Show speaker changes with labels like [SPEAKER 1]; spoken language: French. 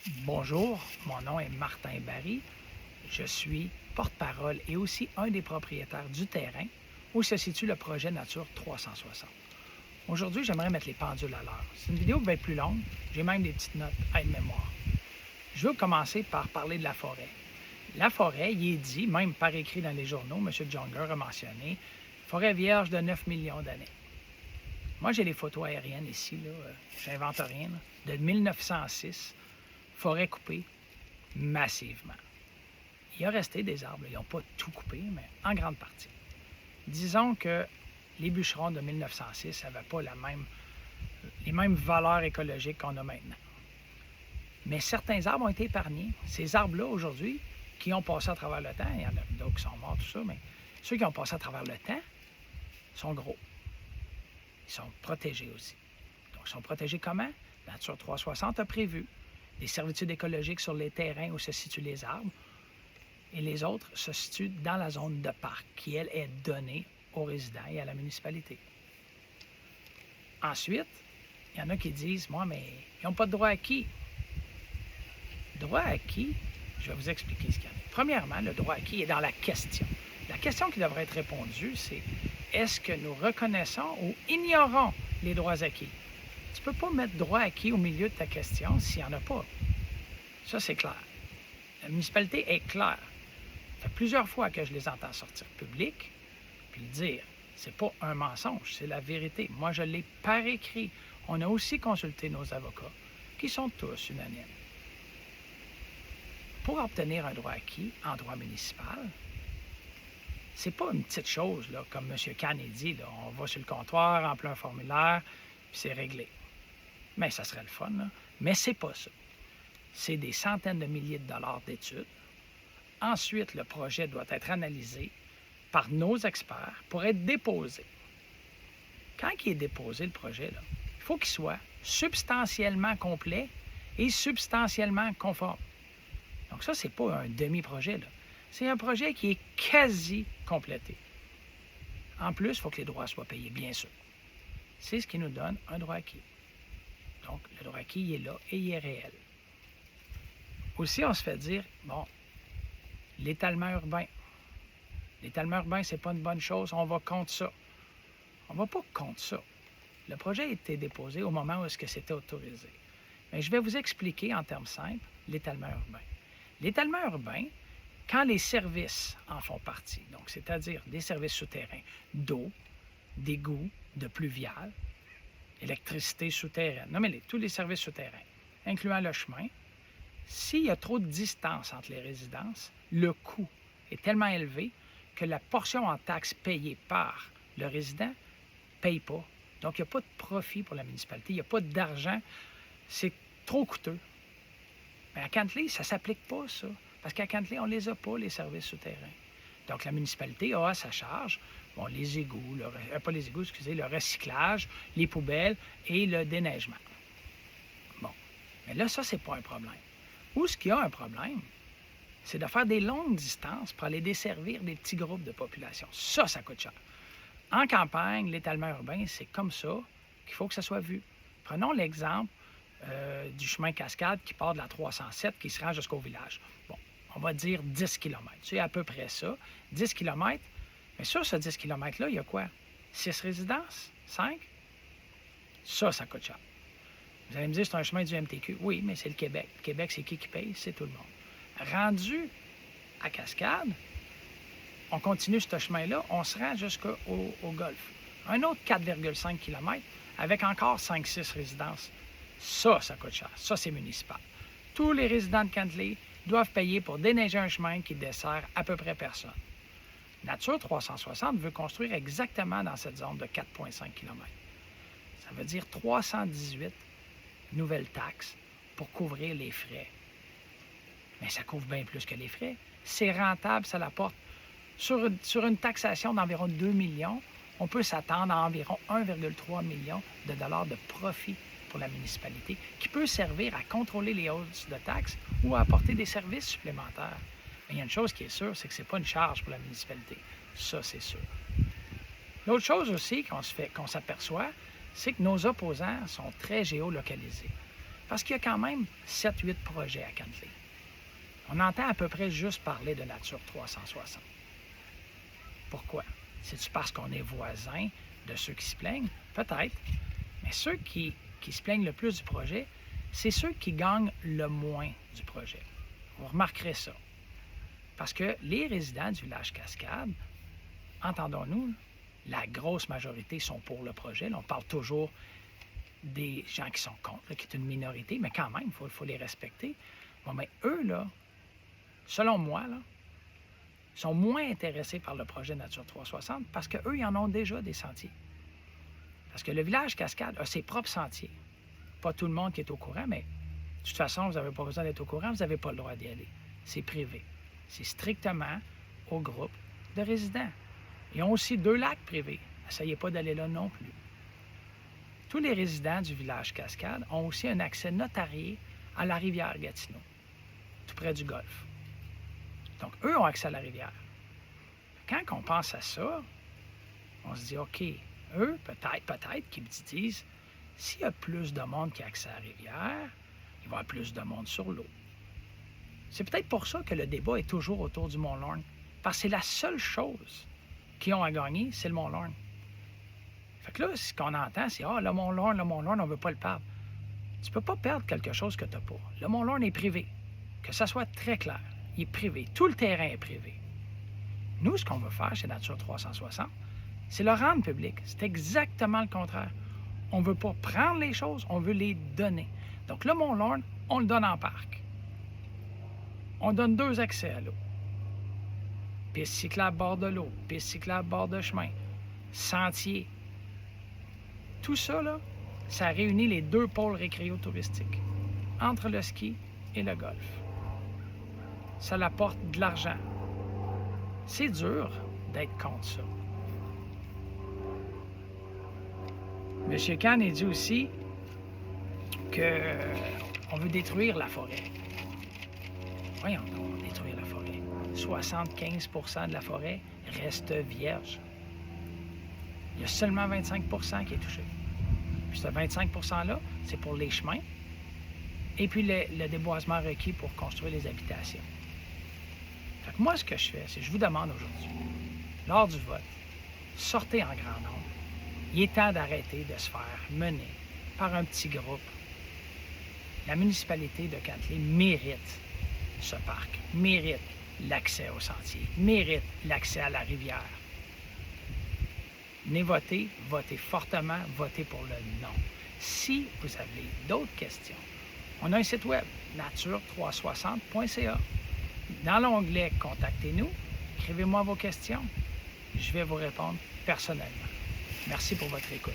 [SPEAKER 1] Bonjour, mon nom est Martin Barry. Je suis porte-parole et aussi un des propriétaires du terrain où se situe le projet Nature 360. Aujourd'hui, j'aimerais mettre les pendules à l'heure. C'est une vidéo qui va être plus longue. J'ai même des petites notes aide-mémoire. Je veux commencer par parler de la forêt. La forêt, il est dit, même par écrit dans les journaux, M. Junger a mentionné, forêt vierge de 9 millions d'années. Moi, j'ai les photos aériennes ici, là, j'invente rien, là, de 1906, forêt coupée massivement. Il a resté des arbres, ils n'ont pas tout coupé, mais en grande partie. Disons que les bûcherons de 1906 n'avaient pas les mêmes valeurs écologiques qu'on a maintenant. Mais certains arbres ont été épargnés. Ces arbres-là, aujourd'hui, qui ont passé à travers le temps, il y en a d'autres qui sont morts, tout ça, mais ceux qui ont passé à travers le temps sont gros. Ils sont protégés aussi. Donc, ils sont protégés comment? Nature 360 a prévu des servitudes écologiques sur les terrains où se situent les arbres et les autres se situent dans la zone de parc qui, elle, est donnée aux résidents et à la municipalité. Ensuite, il y en a qui disent, moi, mais ils n'ont pas de droit acquis. Droit acquis, je vais vous expliquer ce qu'il y a. Premièrement, le droit acquis est dans la question. La question qui devrait être répondue, c'est est-ce que nous reconnaissons ou ignorons les droits acquis? Tu ne peux pas mettre droit acquis au milieu de ta question s'il n'y en a pas. Ça, c'est clair. La municipalité est claire. Ça fait plusieurs fois que je les entends sortir public puis le dire. C'est pas un mensonge, c'est la vérité. Moi, je l'ai par écrit. On a aussi consulté nos avocats, qui sont tous unanimes. Pour obtenir un droit acquis en droit municipal, c'est pas une petite chose, là, comme M. Kahn dit. Là, on va sur le comptoir, remplit un formulaire, puis c'est réglé. Mais ça serait le fun, là. Mais c'est pas ça. C'est des centaines de milliers de dollars d'études. Ensuite, le projet doit être analysé par nos experts pour être déposé. Quand il est déposé, le projet, là, il faut qu'il soit substantiellement complet et substantiellement conforme. Donc ça, c'est pas un demi-projet, là. C'est un projet qui est quasi complété. En plus, il faut que les droits soient payés, bien sûr. C'est ce qui nous donne un droit acquis. Donc, le droit acquis, il est là et il est réel. Aussi, on se fait dire, bon, l'étalement urbain. L'étalement urbain, c'est pas une bonne chose, on va contre ça. On va pas contre ça. Le projet a été déposé au moment où est-ce que c'était autorisé. Mais je vais vous expliquer en termes simples l'étalement urbain. L'étalement urbain, quand les services en font partie, donc c'est-à-dire des services souterrains d'eau, d'égouts, de pluvial, électricité souterraine, nommez-les, tous les services souterrains, incluant le chemin, s'il y a trop de distance entre les résidences, le coût est tellement élevé que la portion en taxes payée par le résident ne paye pas. Donc, il n'y a pas de profit pour la municipalité, il n'y a pas d'argent, c'est trop coûteux. Mais à Cantley, ça ne s'applique pas, ça. Parce qu'à Cantley, on ne les a pas, les services souterrains. Donc, la municipalité a à sa charge les égouts, pas les égouts, excusez, le recyclage, les poubelles et le déneigement. Bon. Mais là, ça, c'est pas un problème. Où ce qu'il y a un problème, c'est de faire des longues distances pour aller desservir des petits groupes de population. Ça coûte cher. En campagne, l'étalement urbain, c'est comme ça qu'il faut que ça soit vu. Prenons l'exemple du chemin Cascade qui part de la 307 qui se rend jusqu'au village. Bon, on va dire 10 km. C'est à peu près ça. 10 km. Mais sur ce 10 km-là, il y a quoi? 6 résidences? 5? Ça coûte cher. Vous allez me dire, c'est un chemin du MTQ. Oui, mais c'est le Québec. Le Québec, c'est qui paye? C'est tout le monde. Rendu à Cascade, on continue ce chemin-là, on se rend jusqu'au golfe. Un autre 4,5 km avec encore 5-6 résidences. Ça coûte cher. Ça, c'est municipal. Tous les résidents de Cantley doivent payer pour déneiger un chemin qui dessert à peu près personne. Nature 360 veut construire exactement dans cette zone de 4,5 km. Ça veut dire 318 nouvelles taxes pour couvrir les frais. Mais ça couvre bien plus que les frais. C'est rentable, ça l'apporte. Sur une taxation d'environ 2 millions, on peut s'attendre à environ 1,3 million de dollars de profit pour la municipalité qui peut servir à contrôler les hausses de taxes ou à apporter des services supplémentaires. Mais il y a une chose qui est sûre, c'est que ce n'est pas une charge pour la municipalité. Ça, c'est sûr. L'autre chose aussi qu'on s'aperçoit, c'est que nos opposants sont très géolocalisés. Parce qu'il y a quand même 7-8 projets à Cantley. On entend à peu près juste parler de Nature 360. Pourquoi? C'est-tu parce qu'on est voisins de ceux qui se plaignent? Peut-être. Mais ceux qui se plaignent le plus du projet, c'est ceux qui gagnent le moins du projet. Vous remarquerez ça. Parce que les résidents du village Cascade, entendons-nous, la grosse majorité sont pour le projet. Là, on parle toujours des gens qui sont contre, là, qui est une minorité, mais quand même, il faut les respecter. Bon, mais eux, là, selon moi, là, sont moins intéressés par le projet Nature 360 parce qu'eux, ils en ont déjà des sentiers. Parce que le village Cascade a ses propres sentiers. Pas tout le monde qui est au courant, mais de toute façon, vous n'avez pas besoin d'être au courant, vous n'avez pas le droit d'y aller. C'est privé. C'est strictement au groupe de résidents. Ils ont aussi 2 lacs privés. N'essayez pas d'aller là non plus. Tous les résidents du village Cascade ont aussi un accès notarié à la rivière Gatineau, tout près du golfe. Donc, eux ont accès à la rivière. Quand on pense à ça, on se dit, OK, eux, peut-être qu'ils disent, s'il y a plus de monde qui a accès à la rivière, il va y avoir plus de monde sur l'eau. C'est peut-être pour ça que le débat est toujours autour du Mont Lorne. Parce que c'est la seule chose qu'ils ont à gagner, c'est le Mont Lorne. Fait que là, ce qu'on entend, c'est « Ah, le Mont Lorne, on ne veut pas le perdre. » Tu ne peux pas perdre quelque chose que tu n'as pas. Le Mont Lorne est privé. Que ça soit très clair. Il est privé. Tout le terrain est privé. Nous, ce qu'on veut faire chez Nature 360, c'est le rendre public. C'est exactement le contraire. On ne veut pas prendre les choses, on veut les donner. Donc, le Mont Lorne, on le donne en parc. On donne 2 accès à l'eau. Piste cyclable bord de l'eau, piste cyclable bord de chemin, sentier. Tout ça, là, ça réunit les 2 pôles récréo-touristiques, entre le ski et le golf. Ça apporte de l'argent. C'est dur d'être contre ça. M. Khan a dit aussi qu'on veut détruire la forêt. Voyons donc, détruire la forêt. 75% de la forêt reste vierge. Il y a seulement 25% qui est touché. Puis ce 25%-là, c'est pour les chemins et puis le déboisement requis pour construire les habitations. Fait que moi, ce que je fais, c'est que je vous demande aujourd'hui, lors du vote, sortez en grand nombre. Il est temps d'arrêter de se faire mener par un petit groupe. La municipalité de Cantley mérite ce parc, mérite l'accès au sentier, mérite l'accès à la rivière. Venez voter, votez fortement, votez pour le non. Si vous avez d'autres questions, on a un site web, nature360.ca. Dans l'onglet « Contactez-nous », écrivez-moi vos questions. Je vais vous répondre personnellement. Merci pour votre écoute.